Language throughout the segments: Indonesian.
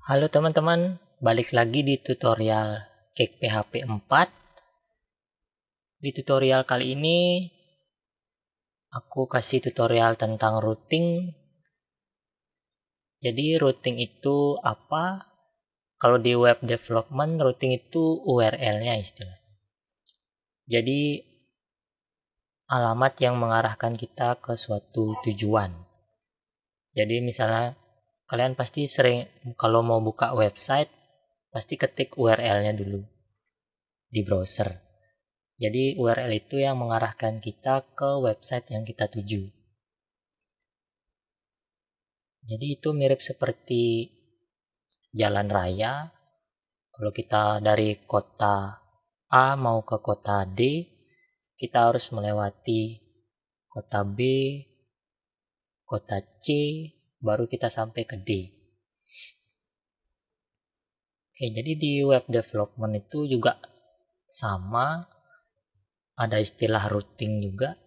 Halo teman-teman, balik lagi di tutorial Cake PHP 4. Di tutorial kali ini aku kasih tutorial tentang routing. Jadi routing itu apa? Kalau di web development, routing itu URL-nya istilahnya. Jadi alamat yang mengarahkan kita ke suatu tujuan. Jadi misalnya kalian pasti sering kalau mau buka website pasti ketik URL-nya dulu di browser. Jadi URL itu yang mengarahkan kita ke website yang kita tuju. Jadi itu mirip seperti jalan raya. Kalau kita dari kota A mau ke kota D, kita harus melewati kota B, kota C, baru kita sampai ke D. Oke, jadi di web development itu juga sama, ada istilah routing juga,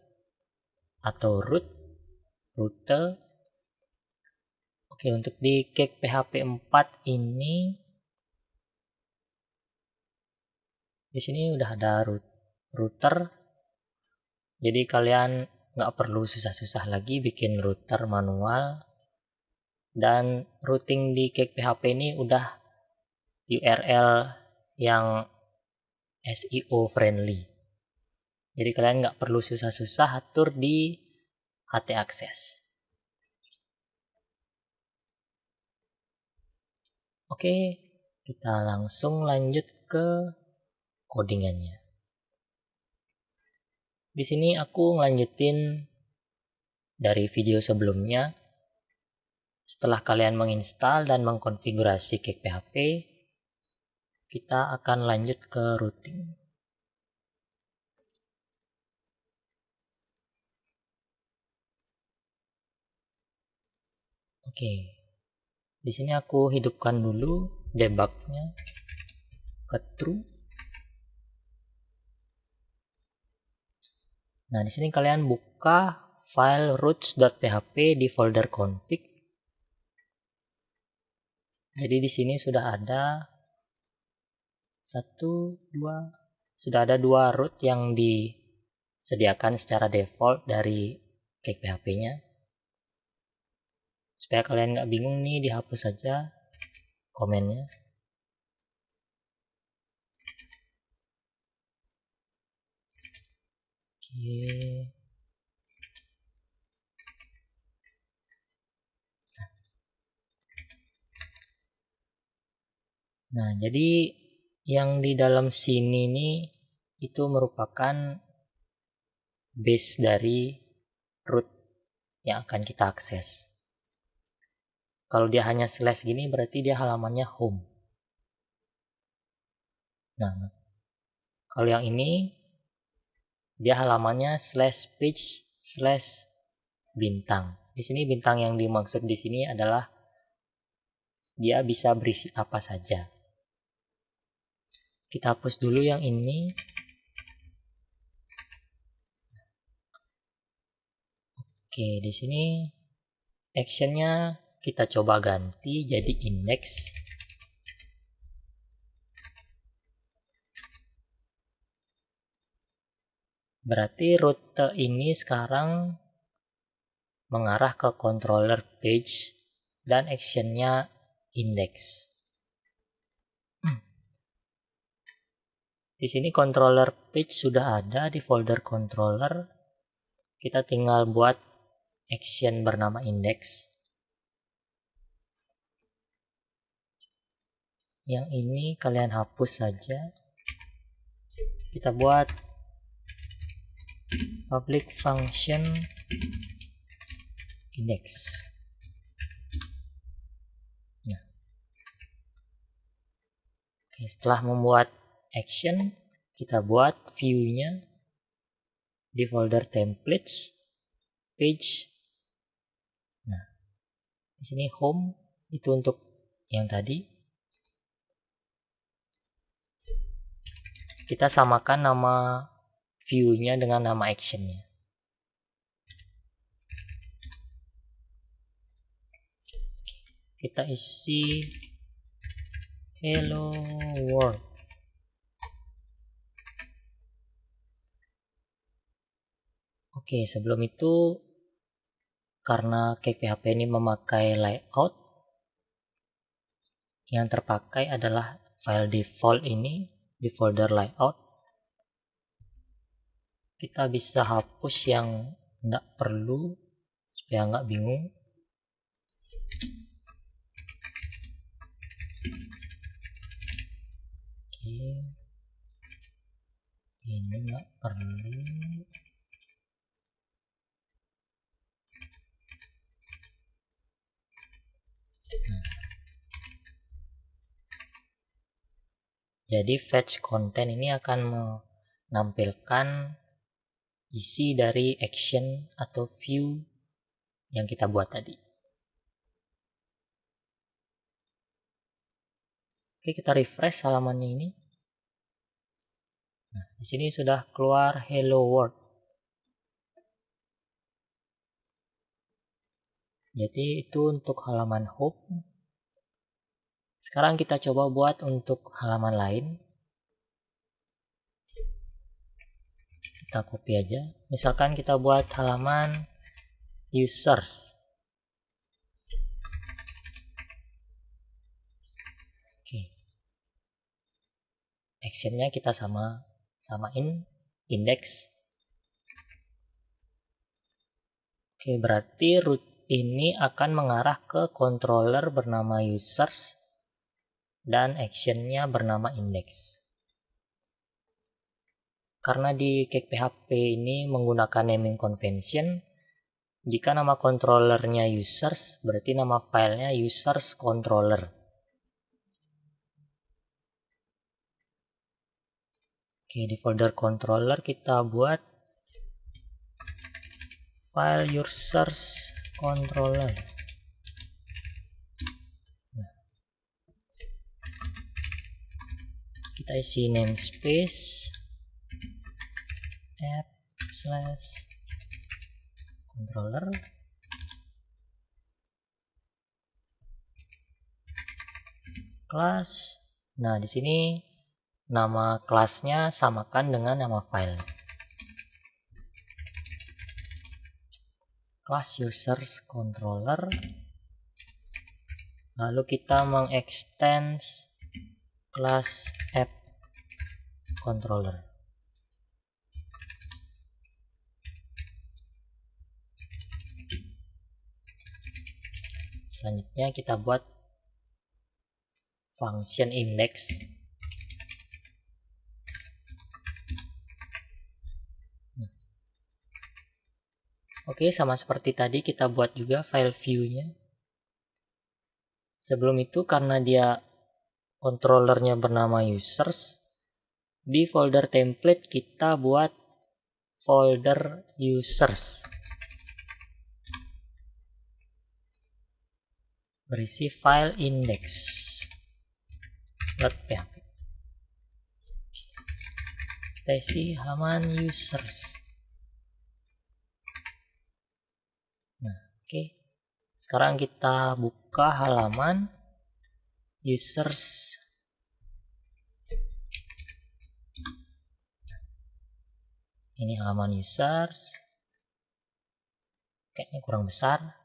atau rute. Oke, untuk di Cake PHP 4 ini, di sini udah ada router. Jadi kalian nggak perlu susah-susah lagi bikin router manual. Dan routing di Cake PHP ini udah URL yang SEO friendly. Jadi kalian nggak perlu susah-susah atur di htaccess. Oke, kita langsung lanjut ke codingannya. Di sini aku ngelanjutin dari video sebelumnya. Setelah kalian menginstal dan mengkonfigurasi Cake PHP, kita akan lanjut ke routing. Oke, di sini aku hidupkan dulu debugnya ke true. Nah, di sini kalian buka file routes.php di folder config. Jadi di sini sudah ada sudah ada dua root yang disediakan secara default dari Cake PHP-nya. Supaya kalian nggak bingung nih, dihapus saja komennya. Oke. Nah, jadi yang di dalam sini nih itu merupakan base dari root yang akan kita akses. Kalau dia hanya slash gini berarti dia halamannya home. Nah, kalau yang ini dia halamannya slash page slash bintang. Di sini bintang yang dimaksud di sini adalah dia bisa berisi apa saja. Kita hapus dulu yang ini. Oke, di sini actionnya kita coba ganti jadi index. Berarti rute ini sekarang mengarah ke controller page dan actionnya index. Di sini controller page sudah ada di folder controller. Kita tinggal buat action bernama index. Yang ini kalian hapus saja. Kita buat public function index. Nah. Oke, setelah membuat action, kita buat view-nya di folder templates, page. Nah, di sini home itu untuk yang tadi. Kita samakan nama view-nya dengan nama action-nya. Kita isi hello world. Oke, sebelum itu karena Cake PHP ini memakai layout, yang terpakai adalah file default ini di folder layout. Kita bisa hapus yang tidak perlu supaya nggak bingung. Oke, ini nggak perlu. Jadi fetch content ini akan menampilkan isi dari action atau view yang kita buat tadi. Oke, kita refresh halamannya ini. Nah, di sini sudah keluar hello world. Jadi itu untuk halaman home. Sekarang kita coba buat untuk halaman lain. Kita copy aja. Misalkan kita buat halaman users. Oke. Actionnya kita samain index. Oke, berarti root ini akan mengarah ke controller bernama users dan actionnya bernama index. Karena di Cake PHP ini menggunakan naming convention, jika nama controllernya users, berarti nama filenya users controller. Oke, di folder controller kita buat file users controller. Nah, kita isi namespace app/controller. Class. Nah, di sini nama kelasnya samakan dengan nama file. Class users controller. Lalu kita mengextend class app controller. Selanjutnya kita buat function index. Oke, sama seperti tadi kita buat juga file view-nya. Sebelum itu karena dia controllernya bernama users, di folder template kita buat folder users. Berisi file index.php. Kita isi halaman users. Nah, oke. Sekarang kita buka halaman users. Ini halaman users. Kayaknya kurang besar.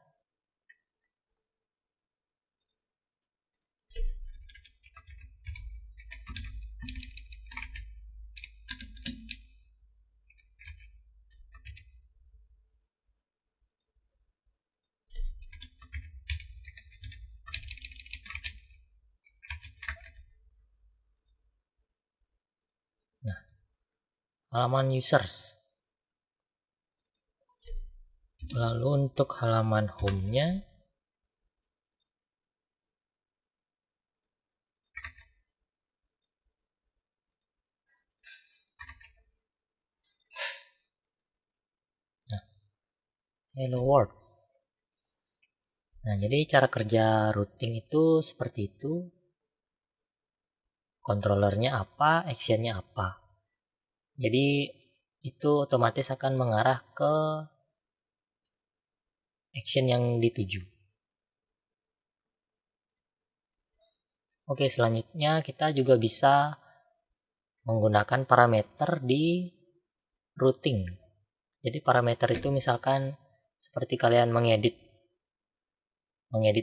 Halaman users. Lalu untuk halaman home-nya, hello world. Nah, jadi cara kerja routing itu seperti itu. Controllernya apa, actionnya apa. Jadi itu otomatis akan mengarah ke action yang dituju. Oke, selanjutnya kita juga bisa menggunakan parameter di routing. Jadi parameter itu misalkan seperti kalian mengedit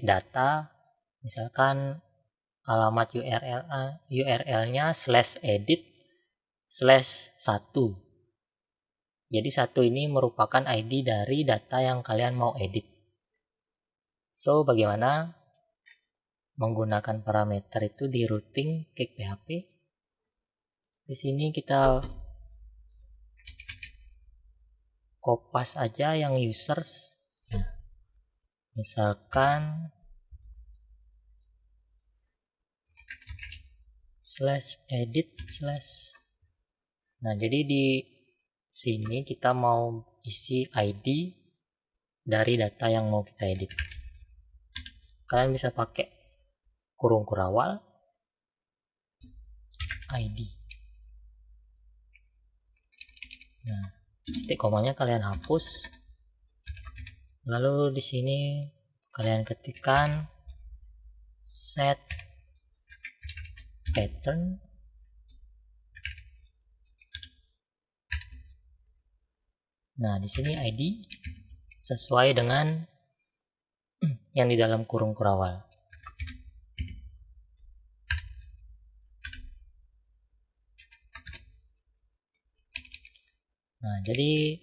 data, misalkan alamat URL-nya /edit/1. Jadi 1 ini merupakan ID dari data yang kalian mau edit. So, bagaimana menggunakan parameter itu di routing Cake PHP? Di sini kita kopas aja yang users. Nah, misalkan /edit/ Nah, jadi di sini kita mau isi ID dari data yang mau kita edit. Kalian bisa pakai kurung kurawal ID. Nah, titik komanya kalian hapus. Lalu di sini kalian ketikkan set pattern. Nah, di sini ID sesuai dengan yang di dalam kurung kurawal. Nah, jadi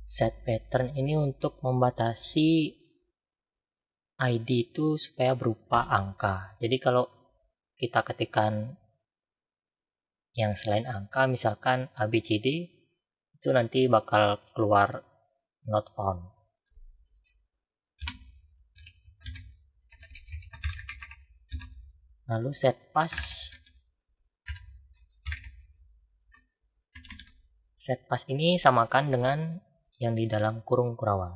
set pattern ini untuk membatasi ID itu supaya berupa angka. Jadi kalau kita ketikkan yang selain angka, misalkan ABCD, itu nanti bakal keluar not found. Lalu set pass. Set pass ini samakan dengan yang di dalam kurung kurawal.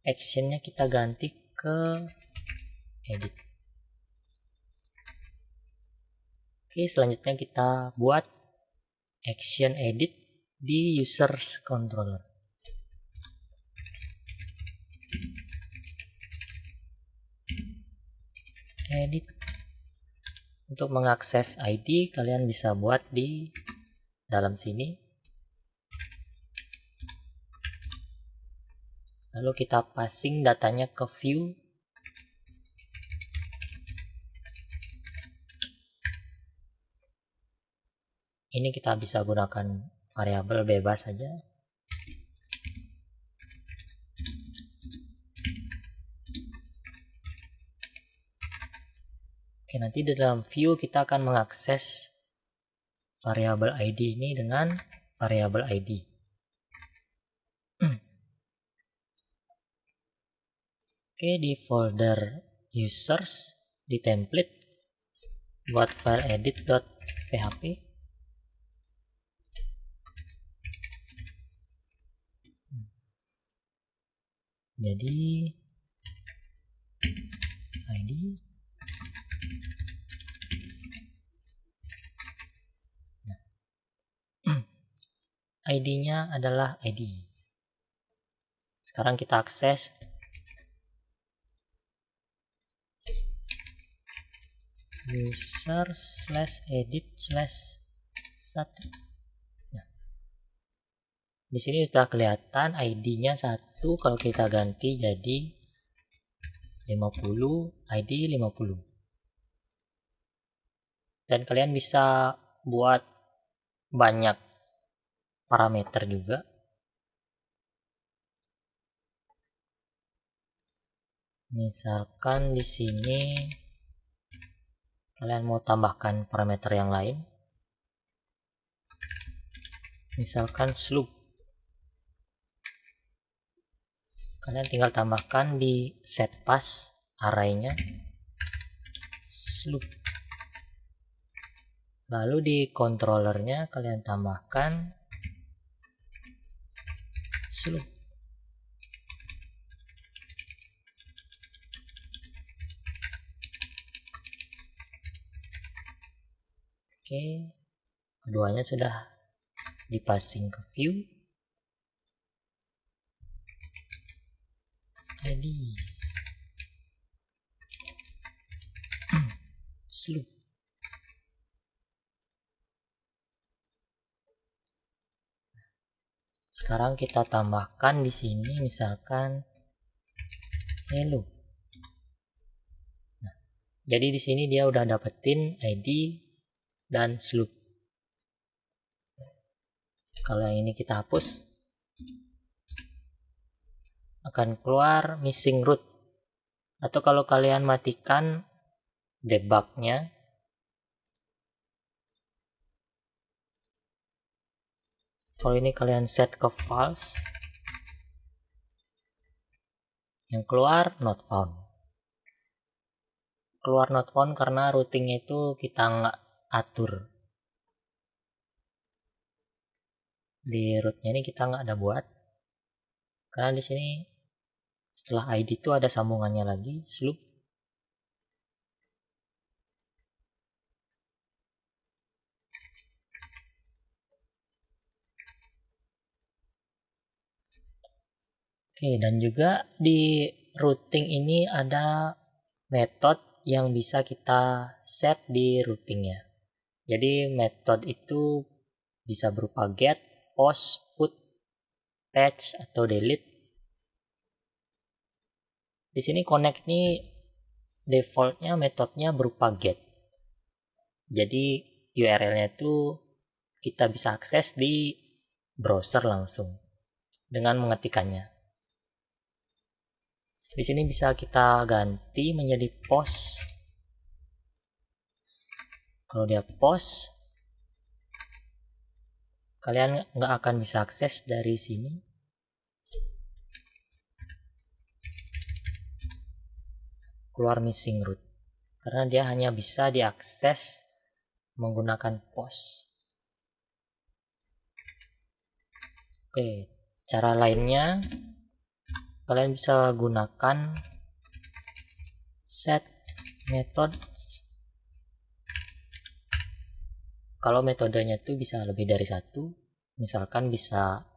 Actionnya kita ganti ke edit. Oke, selanjutnya kita buat action edit di users controller. Edit. Untuk mengakses ID kalian bisa buat di dalam sini. Lalu kita passing datanya ke view. Ini kita bisa gunakan variabel bebas saja. Oke, nanti di dalam view kita akan mengakses variabel ID ini dengan variabel ID. Oke, di folder users, di template, buat file edit.php. Jadi ID ID-nya adalah ID. Sekarang kita akses user/edit/1. Nah, di sini sudah kelihatan ID-nya 1. Kalau kita ganti jadi 50, ID 50. Dan kalian bisa buat banyak parameter juga. Misalkan di sini kalian mau tambahkan parameter yang lain. Misalkan slope. Kalian tinggal tambahkan di set pass array-nya slope. Lalu di controllernya kalian tambahkan slope. Oke, keduanya sudah dipassing ke view. ID. sloop. Sekarang kita tambahkan di sini misalkan hello. Nah, jadi di sini dia udah dapetin ID dan sloop. Kalau yang ini kita hapus, akan keluar missing root. Atau kalau kalian matikan debugnya, kalau ini kalian set ke false, yang keluar not found. Keluar not found karena routingnya itu kita nggak atur. Di rootnya ini kita nggak ada buat, karena di sini setelah ID itu ada sambungannya lagi, sloop. Oke, dan juga di routing ini ada metode yang bisa kita set di routingnya. Jadi metode itu bisa berupa get, post, put, patch, atau delete. Di sini connect ini defaultnya metodenya berupa get. Jadi URL-nya itu kita bisa akses di browser langsung dengan mengetikkannya. Di sini bisa kita ganti menjadi post. Kalau dia post, kalian nggak akan bisa akses dari sini. Keluar missing root. Karena dia hanya bisa diakses menggunakan post. Oke, cara lainnya kalian bisa gunakan set methods. Kalau metodenya itu bisa lebih dari satu, misalkan bisa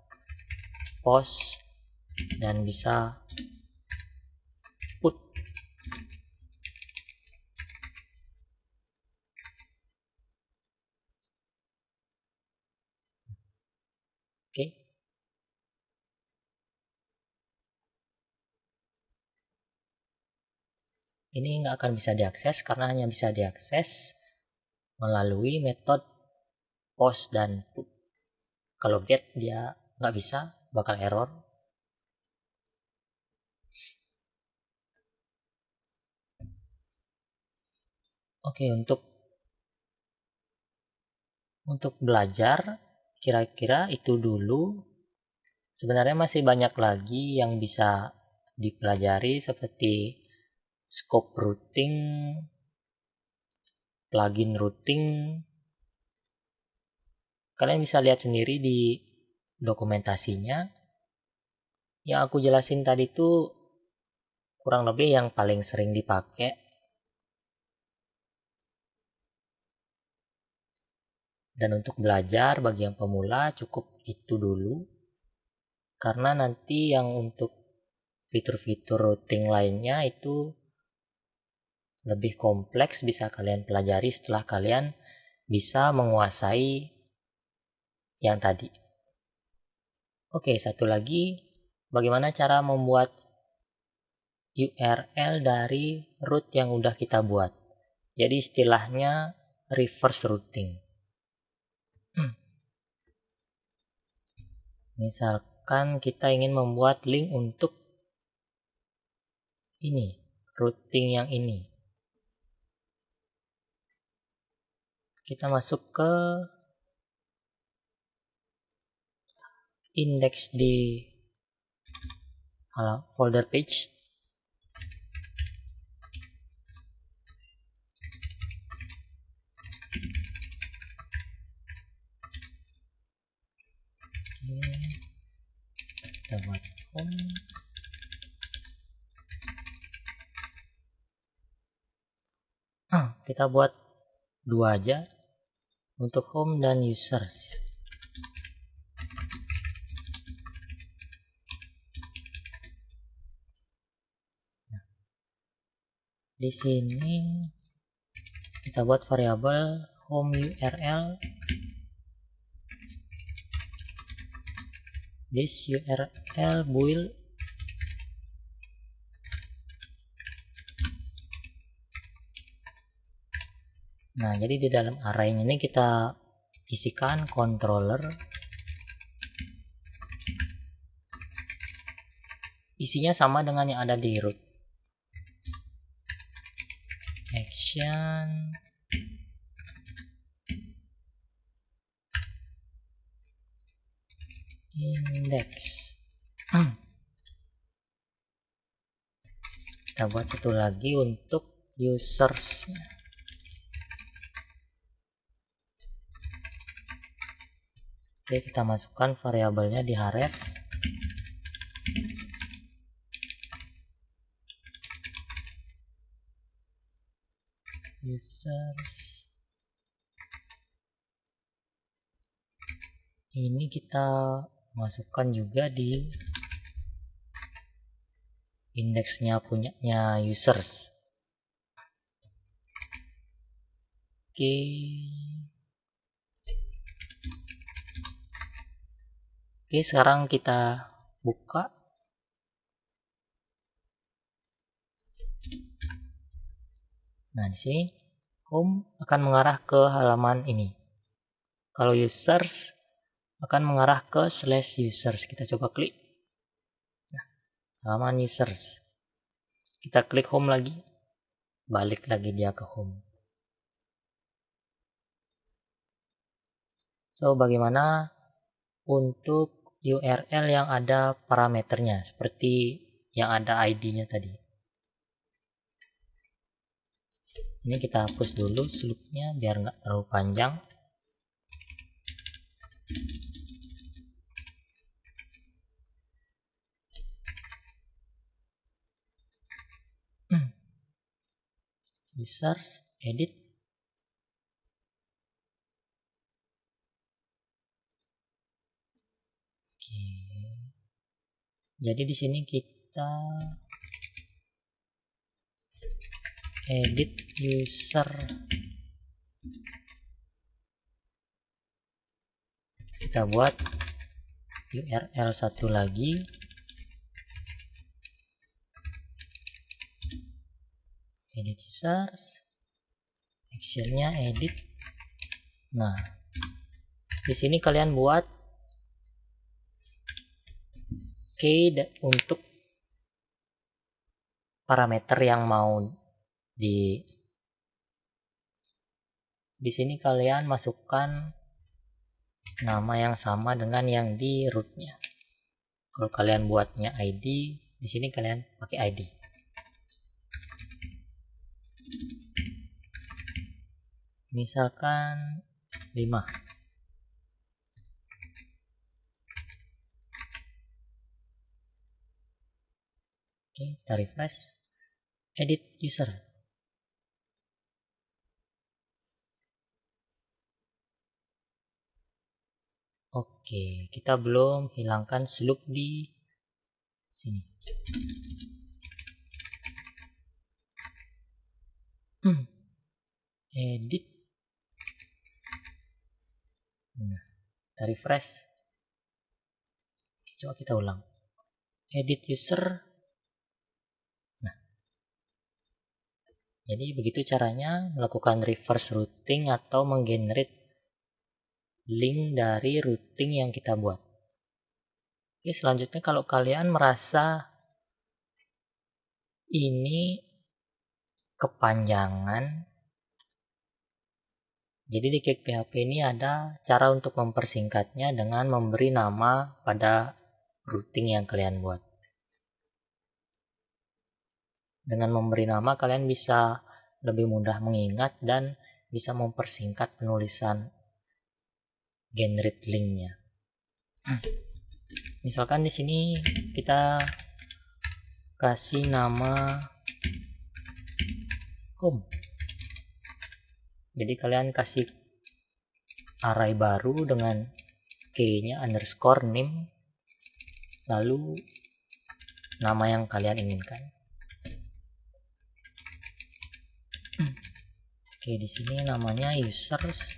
post dan bisa put. Oke. Ini nggak akan bisa diakses karena hanya bisa diakses melalui metode post dan put. Kalau get dia nggak bisa, bakal error. Oke, untuk belajar kira-kira itu dulu. Sebenarnya masih banyak lagi yang bisa dipelajari seperti scope routing, plugin routing. Kalian bisa lihat sendiri di dokumentasinya. Yang aku jelasin tadi itu kurang lebih yang paling sering dipakai. Dan untuk belajar bagi yang pemula cukup itu dulu. Karena nanti yang untuk fitur-fitur routing lainnya itu lebih kompleks, bisa kalian pelajari setelah kalian bisa menguasai yang tadi. Oke, satu lagi, bagaimana cara membuat URL dari root yang udah kita buat. Jadi istilahnya reverse routing. Misalkan kita ingin membuat link untuk ini, routing yang ini. Kita masuk ke index di folder page. Kita buat home. Kita buat dua aja untuk home dan users. Di sini Kita buat variabel home URL. This URL build Nah, jadi di dalam array ini kita isikan controller. Isinya sama dengan yang ada di root. Action index. Kita buat satu lagi untuk users. Oke, kita masukkan variabelnya di href. Users. Ini kita masukkan juga di indeksnya punyanya users. Oke. Oke, sekarang kita buka. Nah, di sini home akan mengarah ke halaman ini. Kalau users akan mengarah ke /users. Kita coba klik. Nah, halaman users. Kita klik home lagi. Balik lagi dia ke home. So, bagaimana untuk URL yang ada parameternya seperti yang ada ID-nya tadi. Ini kita hapus dulu slope-nya biar nggak terlalu panjang. Users, edit. Oke. Jadi di sini kita edit user. Kita buat URL satu lagi. Edit users. Actionnya edit. Nah, di sini kalian buat key untuk parameter yang mau di sini kalian masukkan nama yang sama dengan yang di rootnya. Kalau kalian buatnya ID, di sini kalian pakai ID. Misalkan 5. Oke, kita refresh. Edit user. Oke, kita belum hilangkan slope di sini. Edit. Nah, kita refresh. Oke, coba kita ulang. Edit user. Nah, jadi begitu caranya melakukan reverse routing atau menggenerate link dari routing yang kita buat. Oke, selanjutnya kalau kalian merasa ini kepanjangan, jadi di Cake PHP ini ada cara untuk mempersingkatnya dengan memberi nama pada routing yang kalian buat. Dengan memberi nama kalian bisa lebih mudah mengingat dan bisa mempersingkat penulisan generate linknya. Misalkan di sini kita kasih nama home. Jadi kalian kasih array baru dengan key-nya underscore name, lalu nama yang kalian inginkan. Oke, di sini namanya users.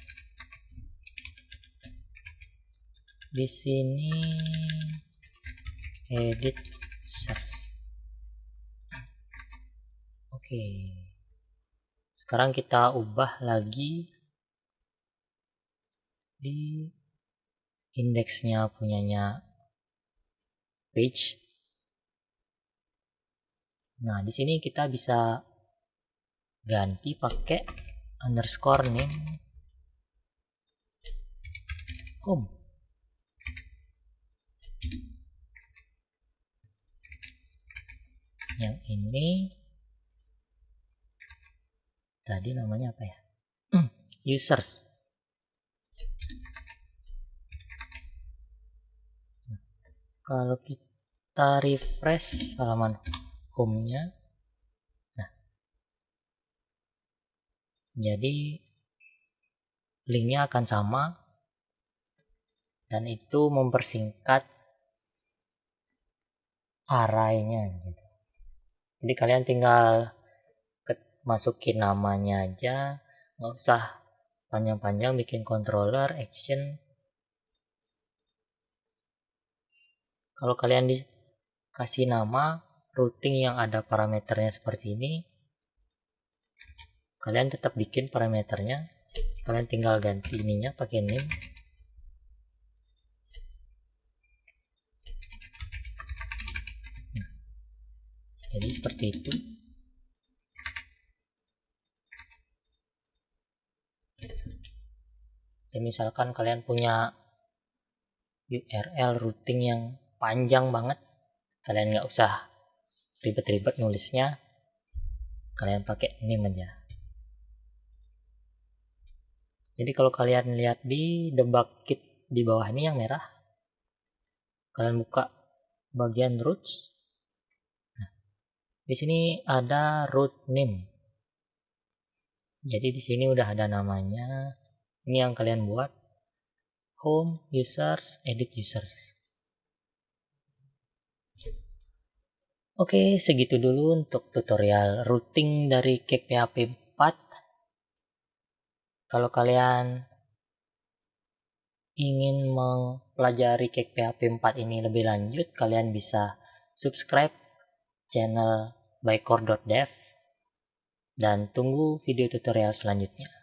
Di sini edit users. Oke. Sekarang kita ubah lagi di indeksnya punyanya page. Nah, di sini kita bisa ganti pakai underscore name home. Yang ini tadi namanya apa ya? Users. Nah, kalau kita refresh halaman home-nya, nah, jadi linknya akan sama dan itu mempersingkat array-nya gitu. Jadi kalian tinggal masukin namanya aja, nggak usah panjang-panjang bikin controller action. Kalau kalian dikasih nama routing yang ada parameternya seperti ini, kalian tetap bikin parameternya, kalian tinggal ganti ininya pakai name. Nah, jadi seperti itu. Ya, misalkan kalian punya URL routing yang panjang banget, kalian nggak usah ribet-ribet nulisnya, kalian pakai name aja. Jadi kalau kalian lihat di debug kit di bawah ini yang merah, kalian buka bagian roots. Nah, di sini ada root name. Jadi di sini udah ada namanya. Ini yang kalian buat. Home, users, edit users. Oke, segitu dulu untuk tutorial routing dari Cake PHP 4. Kalau kalian ingin mempelajari Cake PHP 4 ini lebih lanjut, kalian bisa subscribe channel bycore.dev dan tunggu video tutorial selanjutnya.